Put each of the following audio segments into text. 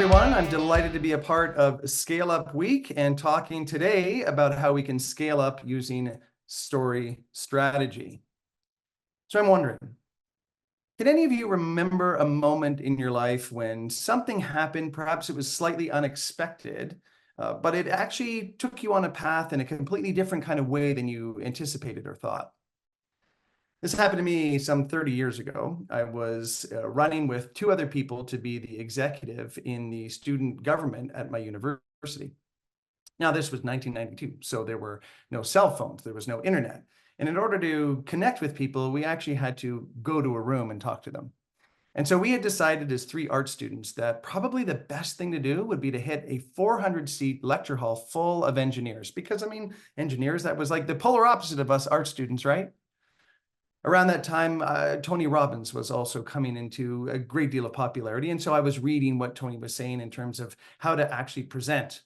everyone. I'm delighted to be a part of Scale Up Week and talking today about how we can scale up using story strategy. So I'm wondering, can any of you remember a moment in your life when something happened, perhaps it was slightly unexpected, but it actually took you on a path in a completely different kind of way than you anticipated or thought? This happened to me some 30 years ago. I was running with two other people to be the executive in the student government at my university. Now, this was 1992, so there were no cell phones, there was no internet. And in order to connect with people, we actually had to go to a room and talk to them. And so we had decided as three art students that probably the best thing to do would be to hit a 400-seat lecture hall full of engineers. Because, I mean, engineers, that was like the polar opposite of us art students, right? Around that time, Tony Robbins was also coming into a great deal of popularity. And so I was reading what Tony was saying in terms of how to actually present.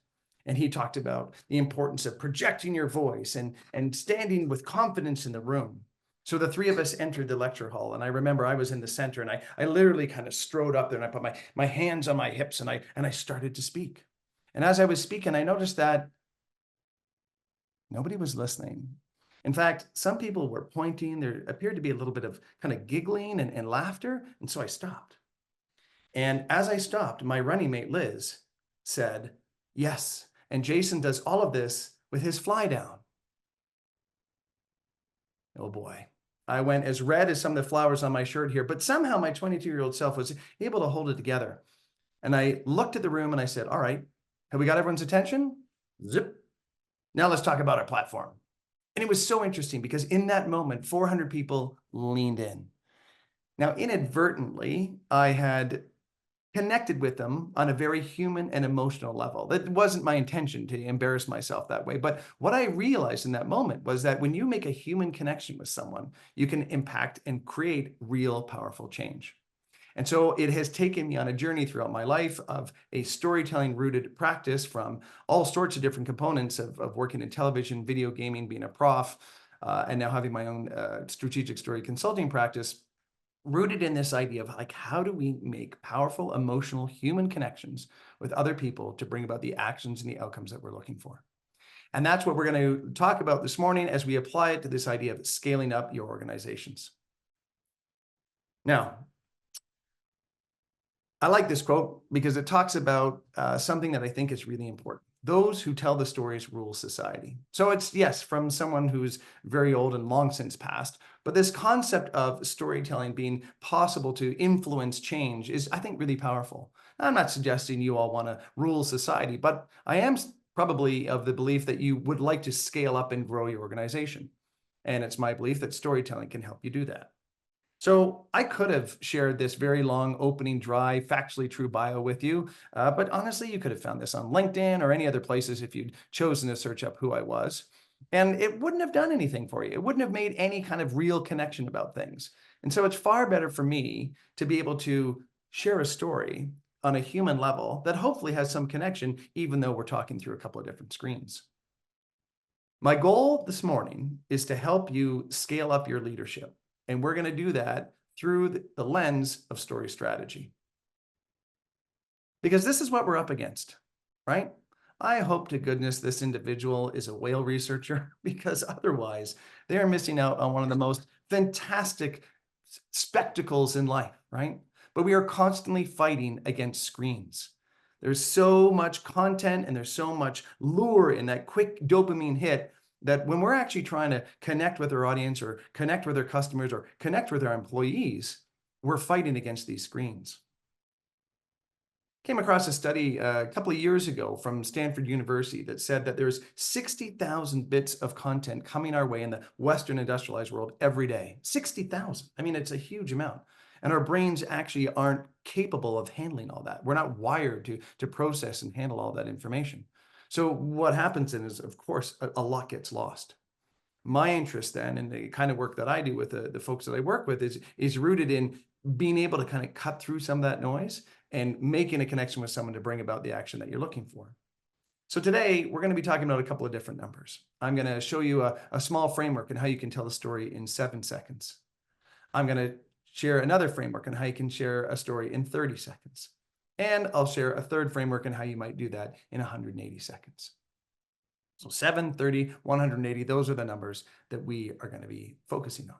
And he talked about the importance of projecting your voice and standing with confidence in the room. So the three of us entered the lecture hall. And I remember I was in the center and I literally kind of strode up there and I put my hands on my hips and I started to speak. And as I was speaking, I noticed that nobody was listening. In fact, some people were pointing. There appeared to be a little bit of kind of giggling and laughter. And so I stopped. And as I stopped, my running mate, Liz, said, "Yes. And Jason does all of this with his fly down." Oh boy. I went as red as some of the flowers on my shirt here, but somehow my 22-year-old self was able to hold it together. And I looked at the room and I said, "All right, have we got everyone's attention? Zip. Now let's talk about our platform." And it was so interesting because in that moment, 400 people leaned in. Now, inadvertently, I had connected with them on a very human and emotional level. That wasn't my intention to embarrass myself that way. But what I realized in that moment was that when you make a human connection with someone, you can impact and create real powerful change. And so it has taken me on a journey throughout my life of a storytelling rooted practice from all sorts of different components of working in television, video gaming, being a prof, and now having my own strategic story consulting practice, rooted in this idea of like, how do we make powerful, emotional, human connections with other people to bring about the actions and the outcomes that we're looking for? And that's what we're going to talk about this morning as we apply it to this idea of scaling up your organizations. Now, I like this quote because it talks about something that I think is really important. Those who tell the stories rule society. So it's, yes, from someone who's very old and long since passed, but this concept of storytelling being possible to influence change is, I think, really powerful. I'm not suggesting you all want to rule society, but I am probably of the belief that you would like to scale up and grow your organization. And it's my belief that storytelling can help you do that. So I could have shared this very long, opening, dry, factually true bio with you, but honestly, you could have found this on LinkedIn or any other places if you'd chosen to search up who I was. And it wouldn't have done anything for you. It wouldn't have made any kind of real connection about things. And so it's far better for me to be able to share a story on a human level that hopefully has some connection, even though we're talking through a couple of different screens. My goal this morning is to help you scale up your leadership. And we're going to do that through the lens of story strategy. Because this is what we're up against, right? I hope to goodness this individual is a whale researcher, because otherwise they are missing out on one of the most fantastic spectacles in life, right? But we are constantly fighting against screens. There's so much content and there's so much lure in that quick dopamine hit that when we're actually trying to connect with our audience or connect with our customers or connect with our employees, we're fighting against these screens. Came across a study a couple of years ago from Stanford University that said that there's 60,000 bits of content coming our way in the Western industrialized world every day. 60,000. I mean, it's a huge amount. And our brains actually aren't capable of handling all that. We're not wired to process and handle all that information. So what happens then is, of course, a lot gets lost. My interest then, and the kind of work that I do with the folks that I work with, is rooted in being able to kind of cut through some of that noise and making a connection with someone to bring about the action that you're looking for. So today, we're going to be talking about a couple of different numbers. I'm going to show you a small framework on how you can tell a story in 7 seconds. I'm going to share another framework on how you can share a story in 30 seconds. And I'll share a third framework on how you might do that in 180 seconds. So 7, 30, 180, those are the numbers that we are going to be focusing on.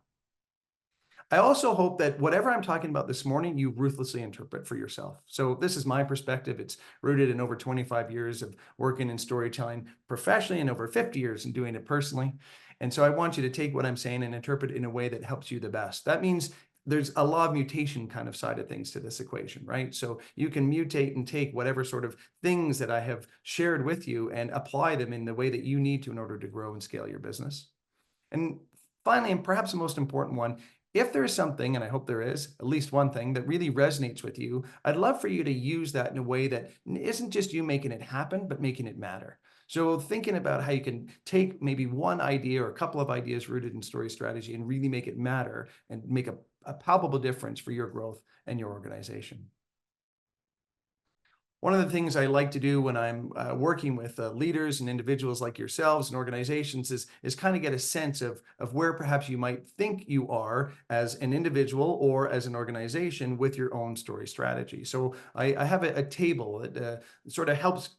I also hope that whatever I'm talking about this morning, you ruthlessly interpret for yourself. So this is my perspective. It's rooted in over 25 years of working in storytelling professionally and over 50 years in doing it personally. And so I want you to take what I'm saying and interpret it in a way that helps you the best. That means there's a law of mutation kind of side of things to this equation, right? So you can mutate and take whatever sort of things that I have shared with you and apply them in the way that you need to in order to grow and scale your business. And finally, and perhaps the most important one, if there is something, and I hope there is, at least one thing that really resonates with you, I'd love for you to use that in a way that isn't just you making it happen, but making it matter. So thinking about how you can take maybe one idea or a couple of ideas rooted in story strategy and really make it matter and make a palpable difference for your growth and your organization. One of the things I like to do when I'm working with leaders and individuals like yourselves and organizations is kind of get a sense of where perhaps you might think you are as an individual or as an organization with your own story strategy. So I have a table that sort of helps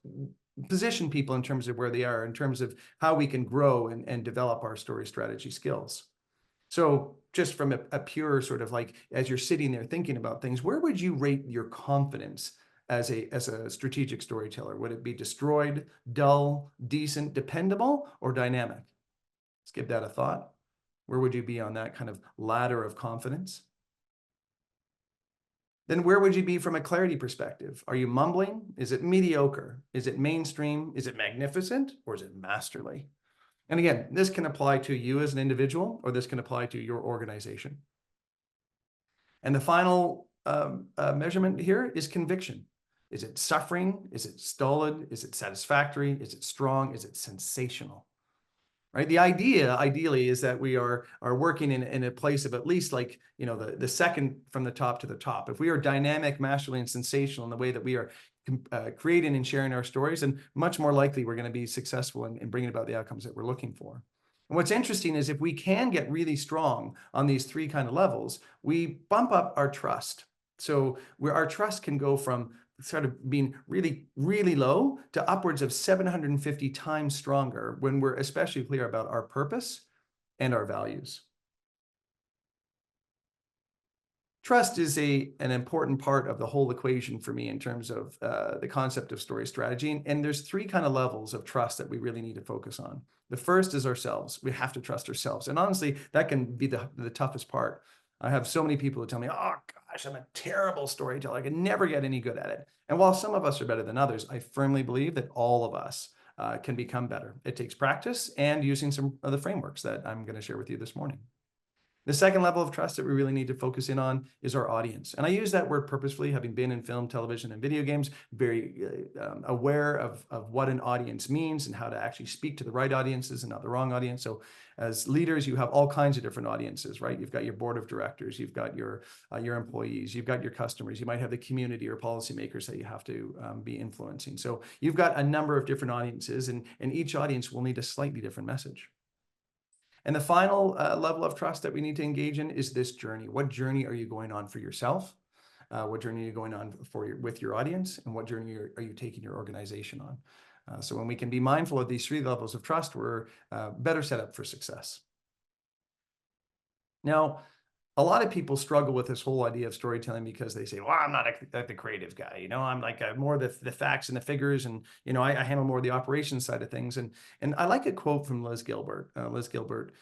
position people in terms of where they are, in terms of how we can grow and develop our story strategy skills. So just from a pure sort of like, as you're sitting there thinking about things, where would you rate your confidence as a strategic storyteller? Would it be destroyed, dull, decent, dependable, or dynamic? Let's give that a thought. Where would you be on that kind of ladder of confidence? Then where would you be from a clarity perspective? Are you mumbling? Is it mediocre? Is it mainstream? Is it magnificent? Or is it masterly? And again, this can apply to you as an individual, or this can apply to your organization. And the final measurement here is conviction. Is it suffering? Is it stolid? Is it satisfactory? Is it strong? Is it sensational? Right? The idea, ideally, is that we are working in a place of at least like, you know, the second from the top to the top. If we are dynamic, masterly, and sensational in the way that we are creating and sharing our stories, then much more likely we're going to be successful in bringing about the outcomes that we're looking for. And what's interesting is if we can get really strong on these three kind of levels, we bump up our trust. So where our trust can go from sort of being really, really low to upwards of 750 times stronger when we're especially clear about our purpose and our values. Trust is an important part of the whole equation for me in terms of the concept of story strategy. And there's three kind of levels of trust that we really need to focus on. The first is ourselves. We have to trust ourselves. And honestly, that can be the toughest part. I have so many people who tell me, oh gosh, I'm a terrible storyteller. I can never get any good at it. And while some of us are better than others, I firmly believe that all of us can become better. It takes practice and using some of the frameworks that I'm going to share with you this morning. The second level of trust that we really need to focus in on is our audience. And I use that word purposefully, having been in film, television, and video games, very aware of what an audience means and how to actually speak to the right audiences and not the wrong audience. So as leaders, you have all kinds of different audiences, right? You've got your board of directors, you've got your employees, you've got your customers, you might have the community or policymakers that you have to be influencing. So you've got a number of different audiences, and each audience will need a slightly different message. And the final level of trust that we need to engage in is this journey. What journey are you going on for yourself? What journey are you going on with your audience? And what journey are you taking your organization on? So when we can be mindful of these three levels of trust, we're better set up for success. Now, a lot of people struggle with this whole idea of storytelling because they say, well, I'm not the creative guy. You know, I'm like more the facts and the figures. And, you know, I handle more of the operations side of things. And I like a quote from Liz Gilbert. Liz Gilbert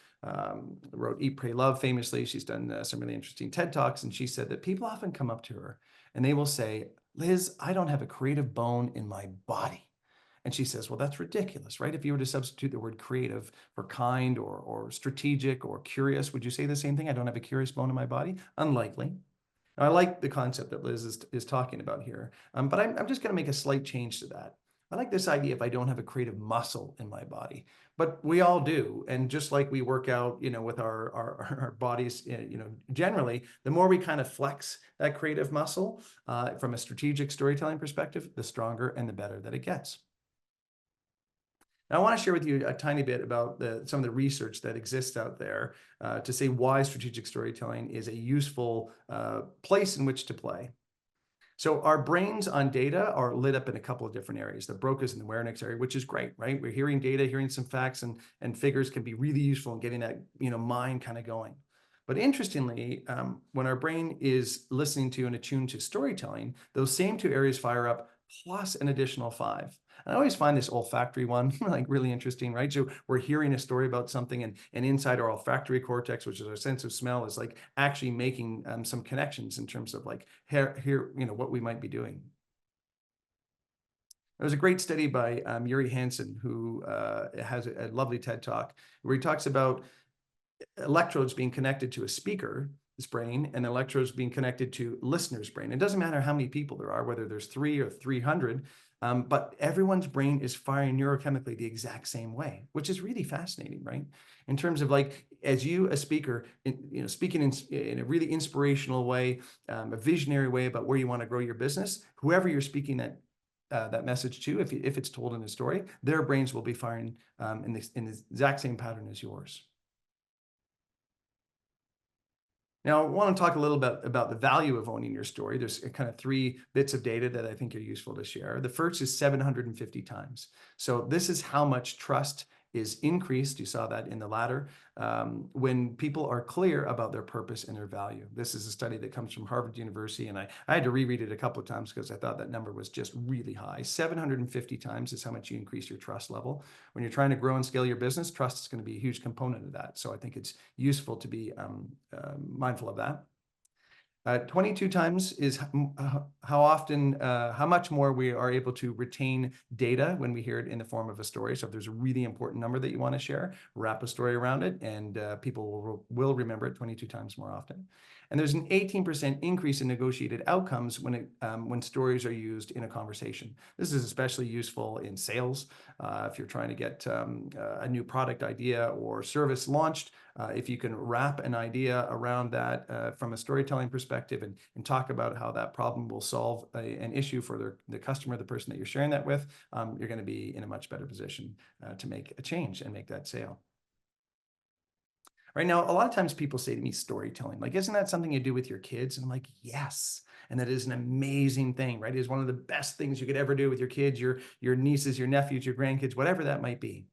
wrote Eat, Pray, Love famously. She's done some really interesting TED Talks. And she said that people often come up to her and they will say, Liz, I don't have a creative bone in my body. And she says, well, that's ridiculous, right? If you were to substitute the word creative for kind or strategic or curious, would you say the same thing? I don't have a curious bone in my body? Unlikely. Now, I like the concept that Liz is talking about here, but I'm just going to make a slight change to that. I like this idea if I don't have a creative muscle in my body, but we all do. And just like we work out, you know, with our bodies, you know, generally, the more we kind of flex that creative muscle from a strategic storytelling perspective, the stronger and the better that it gets. Now, I want to share with you a tiny bit about some of the research that exists out there to say why strategic storytelling is a useful place in which to play. So our brains on data are lit up in a couple of different areas. The Broca's and the Wernicke's area, which is great, right? We're hearing data, hearing some facts and figures can be really useful in getting that, mind kind of going. But interestingly, when our brain is listening to and attuned to storytelling, those same two areas fire up plus an additional five. I always find this olfactory one like really interesting, right? So we're hearing a story about something, and inside our olfactory cortex, which is our sense of smell, is like actually making some connections in terms of like here, what we might be doing. There was a great study by Yuri Hansen, who has a lovely TED Talk where he talks about electrodes being connected to a speaker's brain and electrodes being connected to listener's brain. It doesn't matter how many people there are, whether there's 3 or 300, but everyone's brain is firing neurochemically the exact same way, which is really fascinating, right? In terms of like, as you, a speaker, speaking in a really inspirational way, a visionary way about where you want to grow your business, whoever you're speaking that message to, if it's told in a story, their brains will be firing in the exact same pattern as yours. Now, I want to talk a little bit about the value of owning your story. There's kind of 3 bits of data that I think are useful to share. The first is 750 times. So this is how much trust is increased. You saw that in the ladder when people are clear about their purpose and their value. This is a study that comes from Harvard University, and I had to reread it a couple of times because I thought that number was just really high. 750 times is how much you increase your trust level. When you're trying to grow and scale your business, trust is going to be a huge component of that. So I think it's useful to be mindful of that. 22 times is how much more we are able to retain data when we hear it in the form of a story. So if there's a really important number that you want to share, wrap a story around it, and people will remember it 22 times more often. And there's an 18% increase in negotiated outcomes when stories are used in a conversation. This is especially useful in sales. If you're trying to get a new product idea or service launched, if you can wrap an idea around that from a storytelling perspective and talk about how that problem will solve an issue for the customer, the person that you're sharing that with, you're going to be in a much better position to make a change and make that sale. Right now, a lot of times people say to me, storytelling, like, isn't that something you do with your kids? And I'm like, yes. And that is an amazing thing, right? It is one of the best things you could ever do with your kids, your nieces, your nephews, your grandkids, whatever that might be.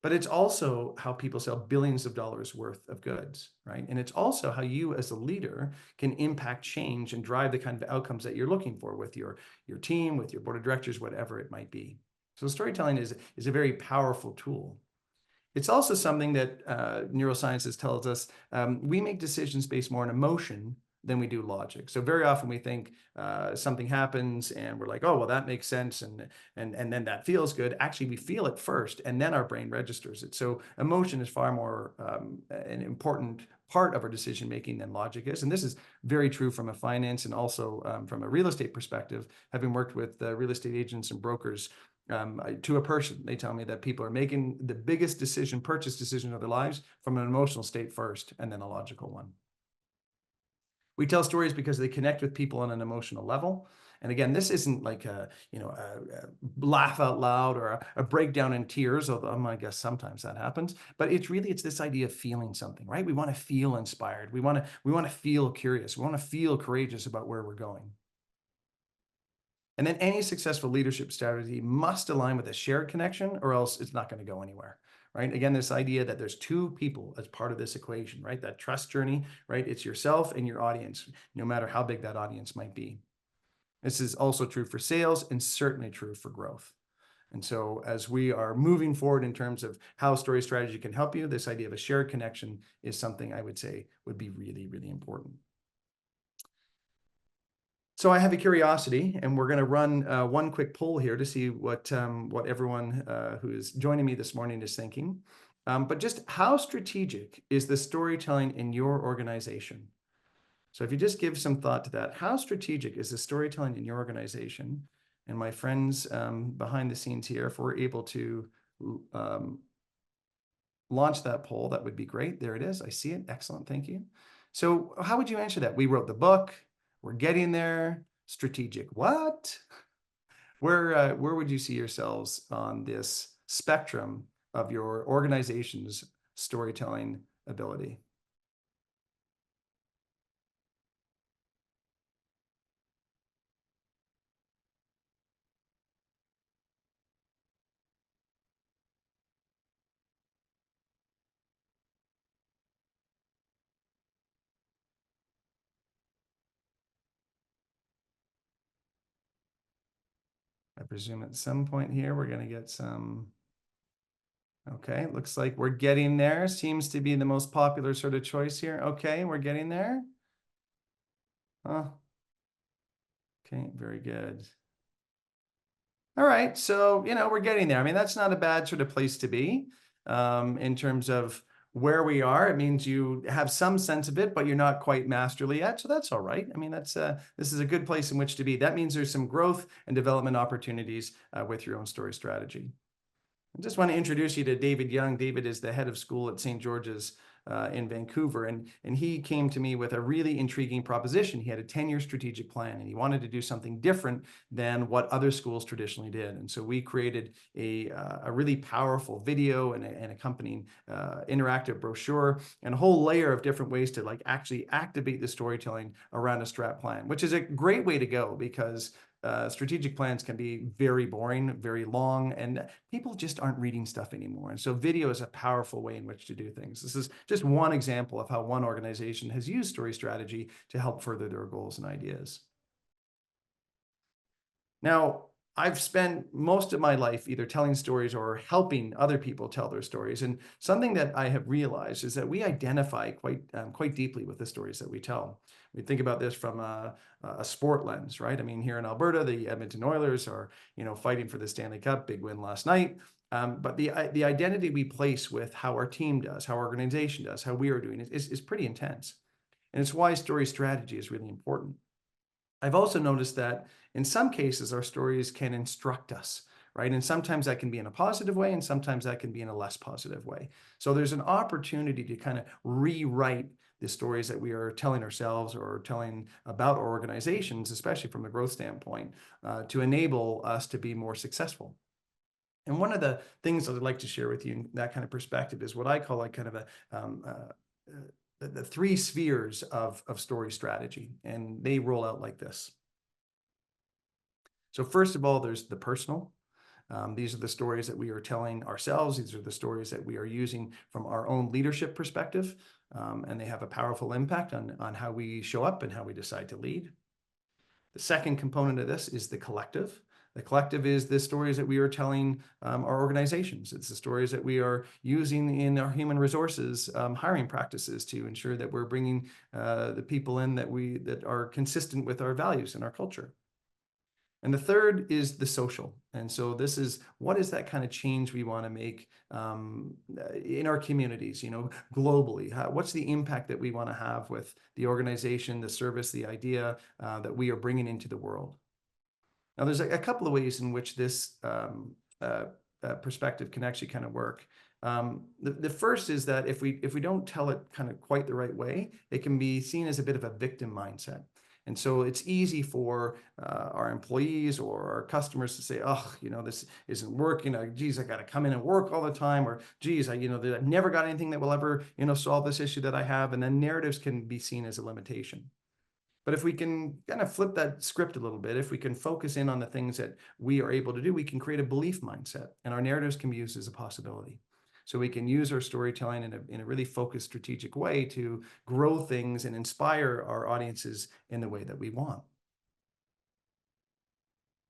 But it's also how people sell billions of dollars worth of goods, right? And it's also how you as a leader can impact change and drive the kind of outcomes that you're looking for with your team, with your board of directors, whatever it might be. So storytelling is a very powerful tool. It's also something that neurosciences tells us we make decisions based more on emotion than we do logic. So very often we think something happens and we're like, oh, well, that makes sense. And then that feels good. Actually, we feel it first and then our brain registers it. So emotion is far more an important part of our decision making than logic is. And this is very true from a finance and also from a real estate perspective, having worked with real estate agents and brokers. To a person, they tell me that people are making the biggest purchase decision of their lives from an emotional state first and then a logical one. We tell stories because they connect with people on an emotional level. And again, this isn't like a laugh out loud or a breakdown in tears, although I guess sometimes that happens. But it's this idea of feeling something, right? We want to feel inspired. We want to feel curious. We want to feel courageous about where we're going. And then any successful leadership strategy must align with a shared connection or else it's not going to go anywhere, right? Again, this idea that there's 2 people as part of this equation, right? That trust journey, right? It's yourself and your audience, no matter how big that audience might be. This is also true for sales and certainly true for growth. And so as we are moving forward in terms of how story strategy can help you, this idea of a shared connection is something I would say would be really, really important. So I have a curiosity, and we're going to run one quick poll here to see what everyone who is joining me this morning is thinking. But just how strategic is the storytelling in your organization? So if you just give some thought to that, how strategic is the storytelling in your organization? And my friends behind the scenes here, if we're able to launch that poll, that would be great. There it is. I see it. Excellent. Thank you. So how would you answer that? We wrote the book. We're getting there. Strategic. What? Where would you see yourselves on this spectrum of your organization's storytelling ability? presume at some point here, we're going to get some. Okay, looks like we're getting there. Seems to be the most popular sort of choice here. Okay, we're getting there. Oh, okay, very good. All right, so, we're getting there. I mean, that's not a bad sort of place to be in terms of where we are. It means you have some sense of it, but you're not quite masterly yet. So that's all right. I mean, this is a good place in which to be. That means there's some growth and development opportunities with your own story strategy. I just want to introduce you to David Young. David is the head of school at St. George's in Vancouver, and he came to me with a really intriguing proposition. He had a 10-year strategic plan, and he wanted to do something different than what other schools traditionally did. And so we created a really powerful video and an accompanying interactive brochure and a whole layer of different ways to actually activate the storytelling around a strat plan, which is a great way to go because strategic plans can be very boring, very long, and people just aren't reading stuff anymore. And so video is a powerful way in which to do things. This is just one example of how one organization has used story strategy to help further their goals and ideas. Now, I've spent most of my life either telling stories or helping other people tell their stories. And something that I have realized is that we identify quite deeply with the stories that we tell. We think about this from a sport lens, right? I mean, here in Alberta, the Edmonton Oilers are, fighting for the Stanley Cup, big win last night. But the identity we place with how our team does, how our organization does, how we are doing is pretty intense. And it's why story strategy is really important. I've also noticed that in some cases, our stories can instruct us, right? And sometimes that can be in a positive way, and sometimes that can be in a less positive way. So there's an opportunity to kind of rewrite the stories that we are telling ourselves or telling about our organizations, especially from a growth standpoint, to enable us to be more successful. And one of the things that I'd like to share with you in that kind of perspective is what I call kind of the three spheres of story strategy, and they roll out like this. So first of all, there's the personal. These are the stories that we are telling ourselves. These are the stories that we are using from our own leadership perspective, and they have a powerful impact on how we show up and how we decide to lead. The second component of this is the collective. The collective is the stories that we are telling our organizations. It's the stories that we are using in our human resources hiring practices to ensure that we're bringing the people in that are consistent with our values and our culture. And the third is the social. And so this is, what is that kind of change we want to make in our communities, globally? What's the impact that we want to have with the organization, the service, the idea that we are bringing into the world? Now, there's a couple of ways in which this perspective can actually kind of work. The first is that if we don't tell it kind of quite the right way, it can be seen as a bit of a victim mindset. And so it's easy for our employees or our customers to say, oh, this isn't working. Geez, I got to come in and work all the time. Or geez, I've never got anything that will ever, solve this issue that I have. And then narratives can be seen as a limitation. But if we can kind of flip that script a little bit, if we can focus in on the things that we are able to do, we can create a belief mindset, and our narratives can be used as a possibility. So we can use our storytelling in a really focused, strategic way to grow things and inspire our audiences in the way that we want.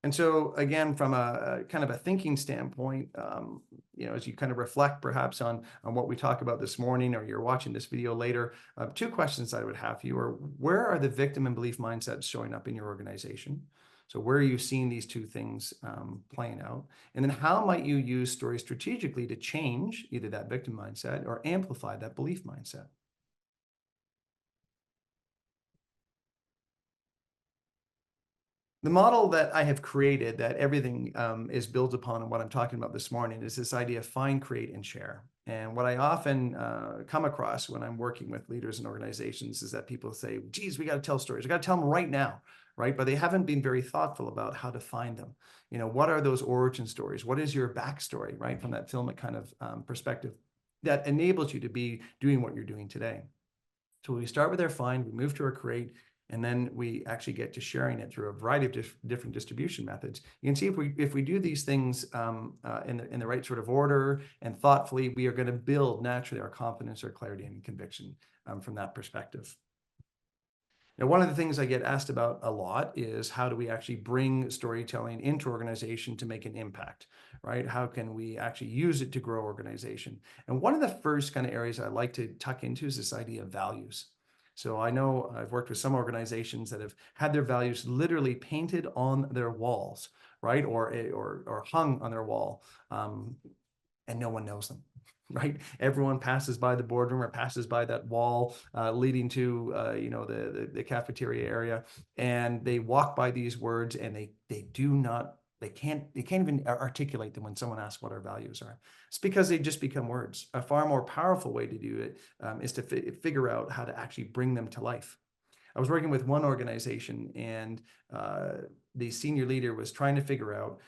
And so again, from a kind of a thinking standpoint, as you kind of reflect perhaps on what we talk about this morning, or you're watching this video later, two questions I would have for you are, where are the victim and belief mindsets showing up in your organization? So where are you seeing these two things playing out? And then how might you use story strategically to change either that victim mindset or amplify that belief mindset? The model that I have created that everything is built upon, and what I'm talking about this morning, is this idea of find, create, and share. And what I often come across when I'm working with leaders and organizations is that people say, geez, we got to tell stories. We got to tell them right now, right? But they haven't been very thoughtful about how to find them. What are those origin stories? What is your backstory, right? From that filmic kind of perspective that enables you to be doing what you're doing today. So we start with our find, we move to our create, and then we actually get to sharing it through a variety of different distribution methods. You can see if we do these things in the right sort of order and thoughtfully, we are going to build naturally our confidence, our clarity, and conviction from that perspective. Now, one of the things I get asked about a lot is how do we actually bring storytelling into organization to make an impact, right? How can we actually use it to grow organization? And one of the first kind of areas I like to tuck into is this idea of values. So I know I've worked with some organizations that have had their values literally painted on their walls, right? Or hung on their wall, and no one knows them. Right, everyone passes by the boardroom or passes by that wall leading to the cafeteria area, and they walk by these words, and they do not they can't even articulate them when someone asks what our values are. It's because they just become words. A far more powerful way to do it is to figure out how to actually bring them to life. I was working with one organization, and the senior leader was trying to figure out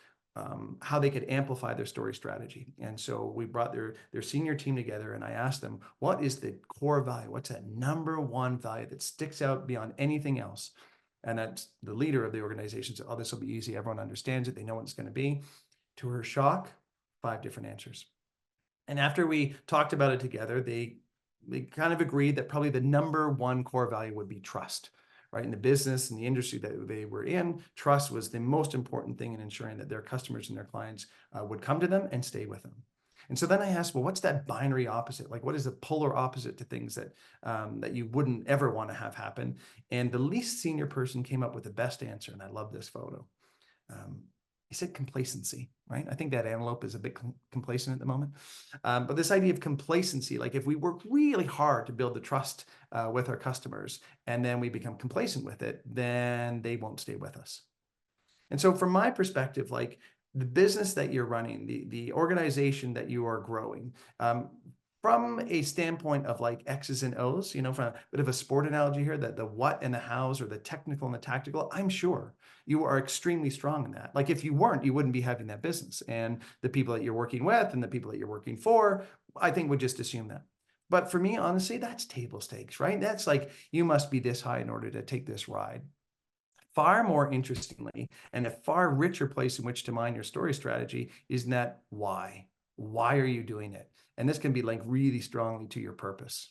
how they could amplify their story strategy. And so we brought their senior team together, and I asked them, what is the core value? What's that number one value that sticks out beyond anything else? And that's the leader of the organization said, oh, this will be easy. Everyone understands it. They know what it's going to be. To her shock, 5 different answers. And after we talked about it together, they kind of agreed that probably the number one core value would be trust, right? In the business and the industry that they were in, trust was the most important thing in ensuring that their customers and their clients would come to them and stay with them. And so then I asked, well, what's that binary opposite? Like, what is the polar opposite to things that that you wouldn't ever want to have happen? And the least senior person came up with the best answer, and I love this photo. He said complacency, right? I think that antelope is a bit complacent at the moment. But this idea of complacency, like if we work really hard to build the trust with our customers and then we become complacent with it, then they won't stay with us. And so from my perspective, like the business that you're running, the organization that you are growing, from a standpoint of like X's and O's, from a bit of a sport analogy here, that the what and the hows or the technical and the tactical, I'm sure you are extremely strong in that. Like if you weren't, you wouldn't be having that business. And the people that you're working with and the people that you're working for, I think would just assume that. But for me, honestly, that's table stakes, right? That's like, you must be this high in order to take this ride. Far more interestingly, and a far richer place in which to mine your story strategy is in that why. Why are you doing it? And this can be linked really strongly to your purpose.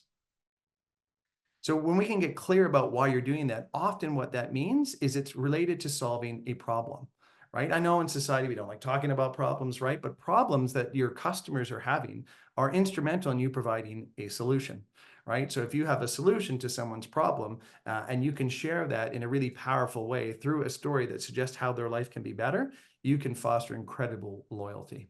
So when we can get clear about why you're doing that, often what that means is it's related to solving a problem, right? I know in society we don't like talking about problems, right? But problems that your customers are having are instrumental in you providing a solution, right? So if you have a solution to someone's problem and you can share that in a really powerful way through a story that suggests how their life can be better, you can foster incredible loyalty.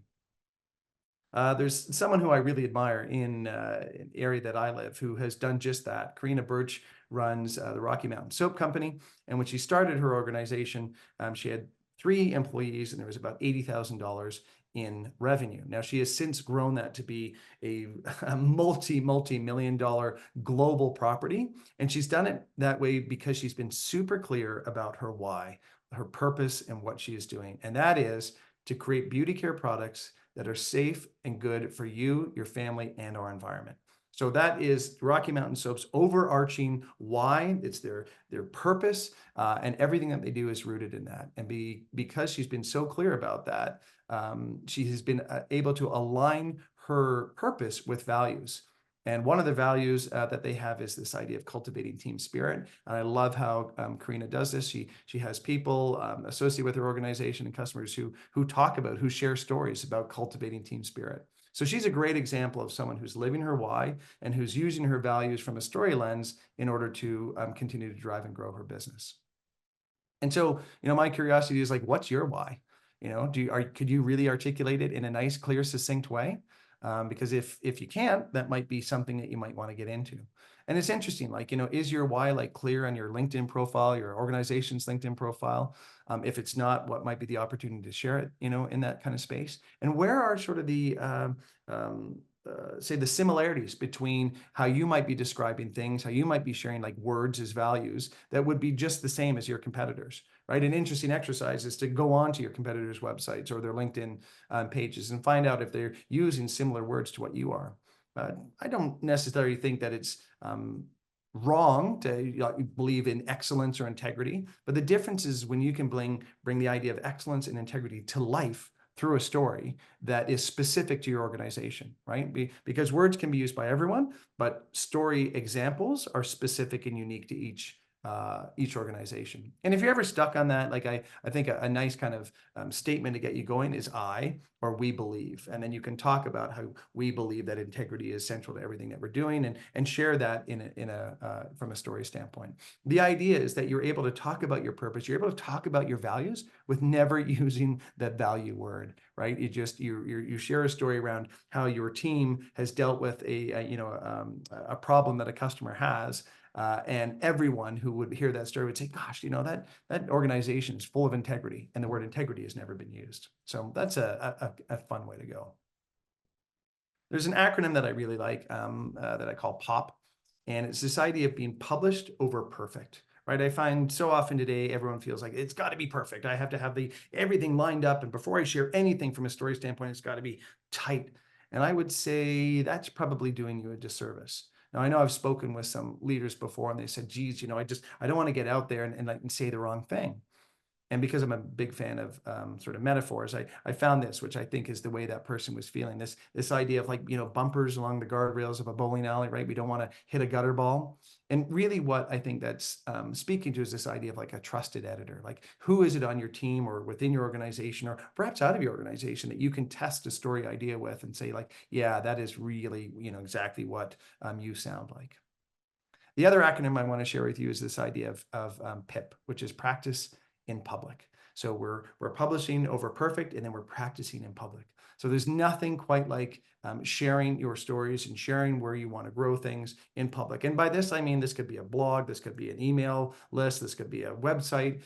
There's someone who I really admire in an area that I live who has done just that. Karina Birch runs the Rocky Mountain Soap Company. And when she started her organization, she had 3 employees and there was about $80,000 in revenue. Now she has since grown that to be a multi-million dollar global property. And she's done it that way because she's been super clear about her why, her purpose, and what she is doing. And that is to create beauty care products that are safe and good for you, your family, and our environment. So that is Rocky Mountain Soap's overarching why. It's their purpose, and everything that they do is rooted in that. And because she's been so clear about that, she has been able to align her purpose with values. And one of the values that they have is this idea of cultivating team spirit. And I love how Karina does this. She has people associated with her organization and customers who share stories about cultivating team spirit. So she's a great example of someone who's living her why and who's using her values from a story lens in order to continue to drive and grow her business. And so, my curiosity is like, what's your why? Could you really articulate it in a nice, clear, succinct way? Because if you can't, that might be something that you might want to get into. And it's interesting, like, is your why like clear on your LinkedIn profile, your organization's LinkedIn profile? If it's not, what might be the opportunity to share it, in that kind of space? And where are sort of the, say, the similarities between how you might be describing things, how you might be sharing like words as values that would be just the same as your competitors, right? An interesting exercise is to go onto your competitors' websites or their LinkedIn pages and find out if they're using similar words to what you are. I don't necessarily think that it's wrong to believe in excellence or integrity, but the difference is when you can bring the idea of excellence and integrity to life through a story that is specific to your organization, right? Because words can be used by everyone, but story examples are specific and unique to each each organization. And if you're ever stuck on that, like I think a nice kind of statement to get you going is I or we believe. And then you can talk about how we believe that integrity is central to everything that we're doing and share that from a story standpoint. The idea is that you're able to talk about your purpose, you're able to talk about your values with never using that value word, right? You share a story around how your team has dealt with a problem that a customer has. And everyone who would hear that story would say, gosh, that organization is full of integrity, and the word integrity has never been used. So that's a fun way to go. There's an acronym that I really like that I call POP, and it's this idea of being published over perfect. Right, I find so often today everyone feels like it's got to be perfect. I have to have everything lined up, and before I share anything from a story standpoint, it's got to be tight. And I would say that's probably doing you a disservice. Now, I know I've spoken with some leaders before, and they said, geez, I don't want to get out there and say the wrong thing. And because I'm a big fan of sort of metaphors, I found this, which I think is the way that person was feeling. This idea of bumpers along the guardrails of a bowling alley, right? We don't want to hit a gutter ball. And really what I think that's speaking to is this idea of like a trusted editor. Like, who is it on your team or within your organization or perhaps out of your organization that you can test a story idea with and say like, yeah, that is really, exactly what you sound like. The other acronym I want to share with you is this idea of PIP, which is practice in public. So we're publishing over perfect, and then we're practicing in public. So there's nothing quite like sharing your stories and sharing where you want to grow things in public. And by this, I mean, this could be a blog, this could be an email list, this could be a website,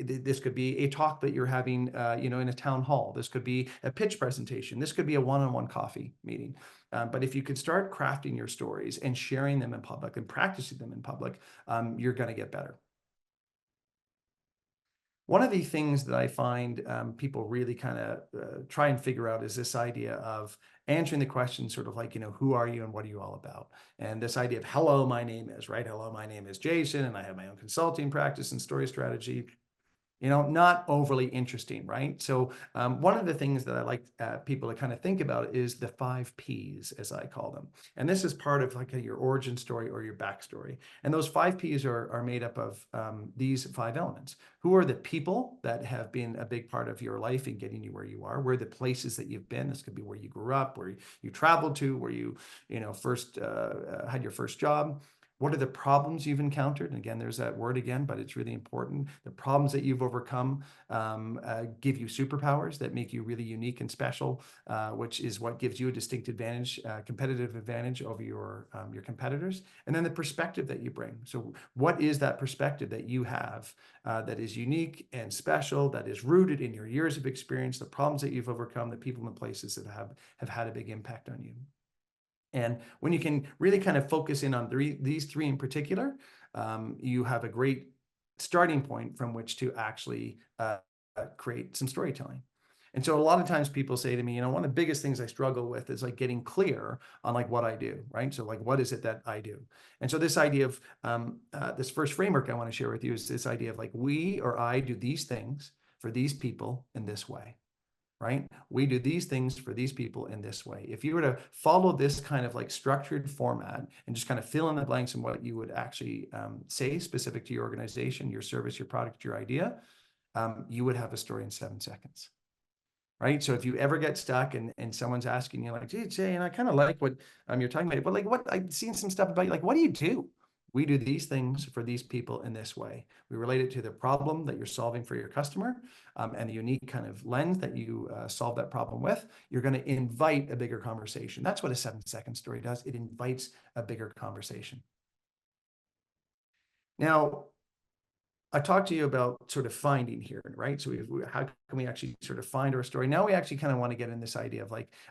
this could be a talk that you're having, in a town hall. This could be a pitch presentation. This could be a one-on-one coffee meeting. But if you could start crafting your stories and sharing them in public and practicing them in public, you're going to get better. One of the things that I find people really kind of try and figure out is this idea of answering the question sort of like, who are you and what are you all about? And this idea of hello, my name is, right? Hello, my name is Jason, and I have my own consulting practice and story strategy. Not overly interesting, right? So one of the things that I like people to kind of think about is the 5 Ps, as I call them. And this is part of like your origin story or your backstory. And those 5 Ps are made up of these 5 elements. Who are the people that have been a big part of your life in getting you where you are? Where are the places that you've been? This could be where you grew up, where you traveled to, where you first had your first job. What are the problems you've encountered? And again, there's that word again, but it's really important. The problems that you've overcome give you superpowers that make you really unique and special, which is what gives you a distinct advantage, competitive advantage over your competitors. And then the perspective that you bring. So what is that perspective that you have that is unique and special, that is rooted in your years of experience, the problems that you've overcome, the people and the places that have had a big impact on you? And when you can really kind of focus in on these 3 in particular, you have a great starting point from which to actually create some storytelling. And so a lot of times people say to me, one of the biggest things I struggle with is like getting clear on like what I do, right? So like, what is it that I do? And so this idea of this first framework I want to share with you is this idea of like, we or I do these things for these people in this way. Right? We do these things for these people in this way. If you were to follow this kind of like structured format and just kind of fill in the blanks in what you would actually say specific to your organization, your service, your product, your idea, you would have a story in 7 seconds. Right? So if you ever get stuck and someone's asking you like, Jay, and I kind of like what you're talking about, but like what I've seen some stuff about you, like, what do you do? We do these things for these people in this way. We relate it to the problem that you're solving for your customer and the unique kind of lens that you solve that problem with. You're going to invite a bigger conversation. That's what a 7-second story does. It invites a bigger conversation. Now, I talked to you about sort of finding here, right? So how can we actually sort of find our story? Now we actually kind of want to get in this idea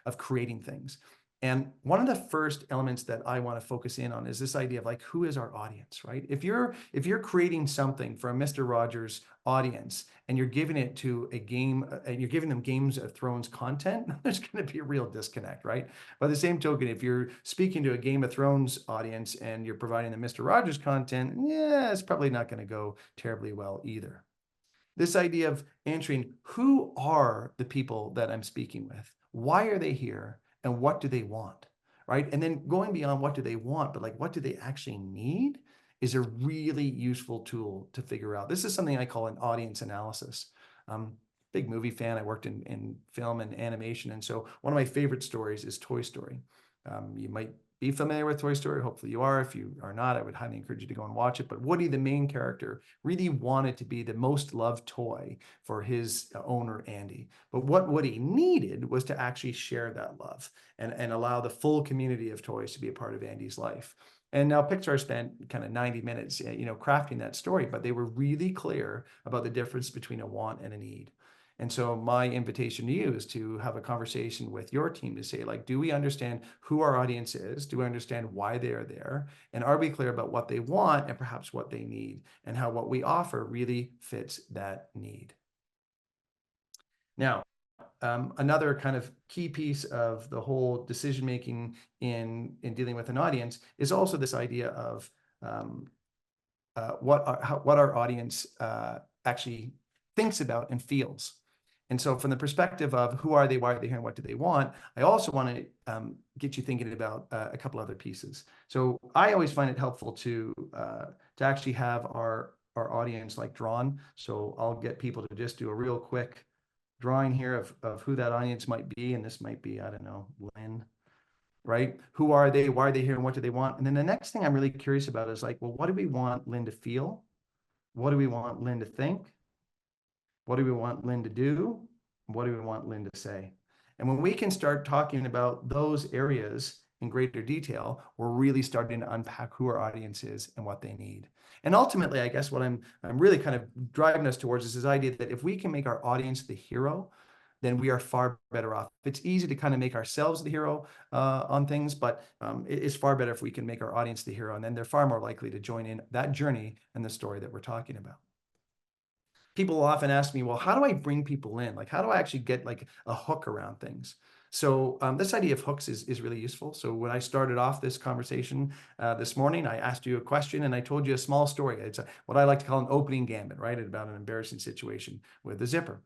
of creating things. And one of the first elements that I want to focus in on is this idea of like, who is our audience, right? If you're creating something for a Mr. Rogers audience and you're giving it to a game and you're giving them Games of Thrones content, there's going to be a real disconnect, right? By the same token, if you're speaking to a Game of Thrones audience and you're providing the Mr. Rogers content, yeah, it's probably not going to go terribly well either. This idea of answering, who are the people that I'm speaking with? Why are they here? And what do they want, right? And then going beyond what do they want, but like, what do they actually need is a really useful tool to figure out. This is something I call an audience analysis. Big movie fan. I worked in film and animation. And so one of my favorite stories is Toy Story. You might be familiar with Toy Story. Hopefully you are. If you are not, I would highly encourage you to go and watch it. But Woody, the main character, really wanted to be the most loved toy for his owner, Andy. But what Woody needed was to actually share that love and allow the full community of toys to be a part of Andy's life. And now Pixar spent kind of 90 minutes, crafting that story, but they were really clear about the difference between a want and a need. And so my invitation to you is to have a conversation with your team to say, like, do we understand who our audience is? Do we understand why they are there? And are we clear about what they want and perhaps what they need, and how what we offer really fits that need? Now, another kind of key piece of the whole decision-making in dealing with an audience is also this idea of what our audience actually thinks about and feels. And so from the perspective of who are they, why are they here, and what do they want, I also want to get you thinking about a couple other pieces. So I always find it helpful to actually have our audience like drawn. So I'll get people to just do a real quick drawing here of who that audience might be. And this might be, I don't know, Lynn, right? Who are they, why are they here, and what do they want? And then the next thing I'm really curious about is like, well, what do we want Lynn to feel? What do we want Lynn to think? What do we want Lynn to do? What do we want Lynn to say? And when we can start talking about those areas in greater detail, we're really starting to unpack who our audience is and what they need. And ultimately, I guess what I'm really kind of driving us towards is this idea that if we can make our audience the hero, then we are far better off. It's easy to kind of make ourselves the hero on things, but it's far better if we can make our audience the hero, and then they're far more likely to join in that journey and the story that we're talking about. People will often ask me, well, how do I bring people in? Like, how do I actually get like a hook around things? So this idea of hooks is really useful. So when I started off this conversation this morning, I asked you a question and I told you a small story. It's what I like to call an opening gambit, right? About an embarrassing situation with the zipper.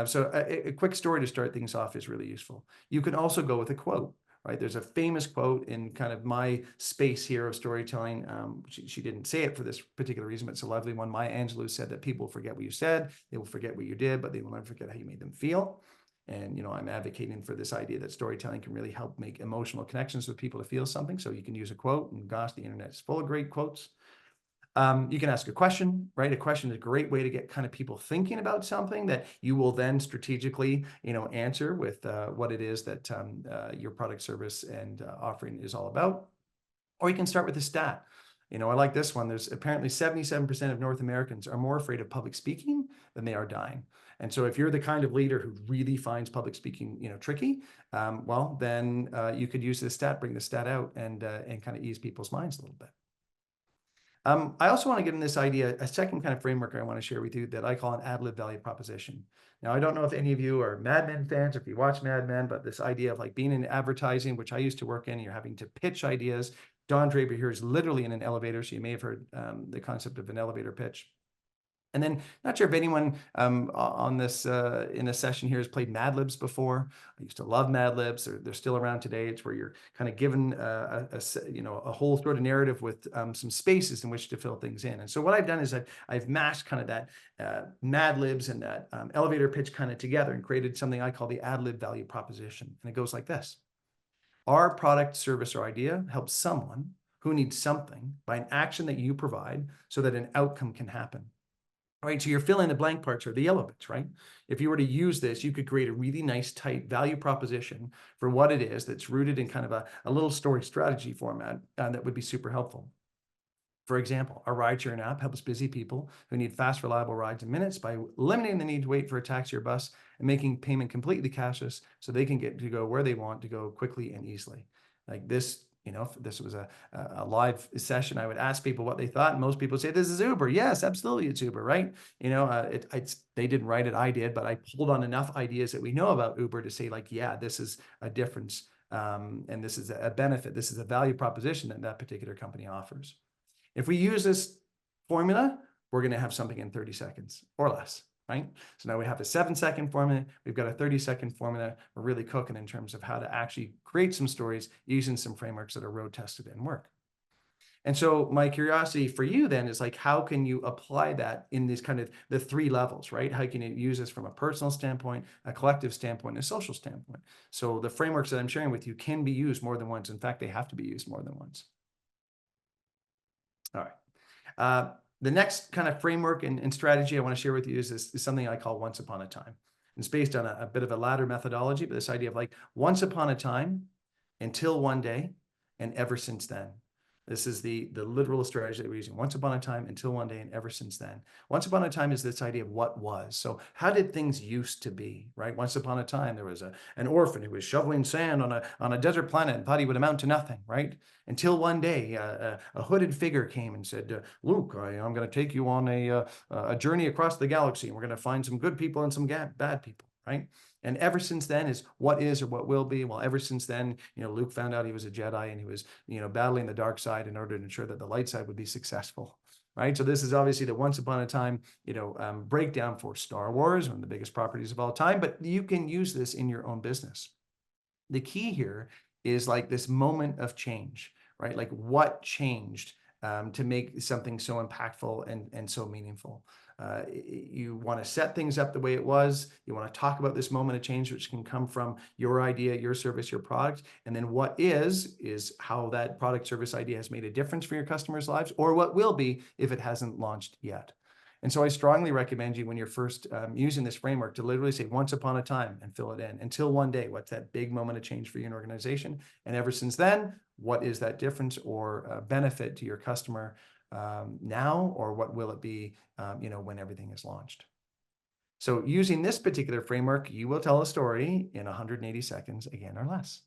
So a quick story to start things off is really useful. You can also go with a quote. Right, there's a famous quote in kind of my space here of storytelling. She didn't say it for this particular reason, but it's a lovely one. Maya Angelou said that people forget what you said, they will forget what you did, but they will never forget how you made them feel. And I'm advocating for this idea that storytelling can really help make emotional connections with people to feel something. So you can use a quote, and gosh, the internet is full of great quotes. You can ask a question, right? A question is a great way to get kind of people thinking about something that you will then strategically, answer with what it is that your product, service, and offering is all about. Or you can start with a stat. I like this one. There's apparently 77% of North Americans are more afraid of public speaking than they are dying. And so if you're the kind of leader who really finds public speaking, tricky, well, then you could use this stat, bring the stat out, and kind of ease people's minds a little bit. I also want to get in this idea, a second kind of framework I want to share with you that I call an ad lib value proposition. Now, I don't know if any of you are Mad Men fans, or if you watch Mad Men, but this idea of like being in advertising, which I used to work in, you're having to pitch ideas. Don Draper here is literally in an elevator, so you may have heard the concept of an elevator pitch. And then, not sure if anyone on this in a session here has played Mad Libs before. I used to love Mad Libs. They're still around today. It's where you're kind of given a whole sort of narrative with some spaces in which to fill things in. And so what I've done is I've mashed kind of that Mad Libs and that elevator pitch kind of together and created something I call the ad lib value proposition. And it goes like this: our product, service, or idea helps someone who needs something by an action that you provide so that an outcome can happen. Right, so you're filling the blank parts or the yellow bits, right? If you were to use this, you could create a really nice, tight value proposition for what it is that's rooted in kind of a little story strategy format that would be super helpful. For example, our ride-sharing app helps busy people who need fast, reliable rides in minutes by eliminating the need to wait for a taxi or bus and making payment completely cashless so they can get to go where they want to go quickly and easily. Like this, if this was a live session, I would ask people what they thought, and most people say, this is Uber. Yes, absolutely, it's Uber, right? They didn't write it, I did, but I pulled on enough ideas that we know about Uber to say, like, yeah, this is a difference, and this is a benefit. This is a value proposition that particular company offers. If we use this formula, we're going to have something in 30 seconds or less. Right? So now we have a 7-second formula. We've got a 30-second formula. We're really cooking in terms of how to actually create some stories using some frameworks that are road tested and work. And so my curiosity for you then is like, how can you apply that in these kind of the three levels, right? How can you use this from a personal standpoint, a collective standpoint, and a social standpoint? So the frameworks that I'm sharing with you can be used more than once. In fact, they have to be used more than once. All right. The next kind of framework and strategy I want to share with you is something I call once upon a time. It's based on a bit of a ladder methodology, but this idea of like once upon a time, until one day, and ever since then. This is the literal strategy that we're using. Once upon a time, until one day, and ever since then. Once upon a time is this idea of what was. So how did things used to be, right? Once upon a time, there was an orphan who was shoveling sand on a desert planet and thought he would amount to nothing, right? Until one day, a hooded figure came and said, Luke, I'm going to take you on a journey across the galaxy, and we're going to find some good people and some bad people, right? And ever since then is what is or what will be. Well, ever since then, Luke found out he was a Jedi, and he was, battling the dark side in order to ensure that the light side would be successful, right? So this is obviously the once upon a time, breakdown for Star Wars, one of the biggest properties of all time, but you can use this in your own business. The key here is like this moment of change, right? Like what changed to make something so impactful and so meaningful. You want to set things up the way it was. You want to talk about this moment of change, which can come from your idea, your service, your product. And then what is how that product, service, idea has made a difference for your customers' lives, or what will be if it hasn't launched yet. And so I strongly recommend you when you're first using this framework to literally say once upon a time and fill it in. Until one day, what's that big moment of change for your organization? And ever since then, what is that difference or benefit to your customer now, or what will it be, when everything is launched? So using this particular framework, you will tell a story in 180 seconds, again, or less.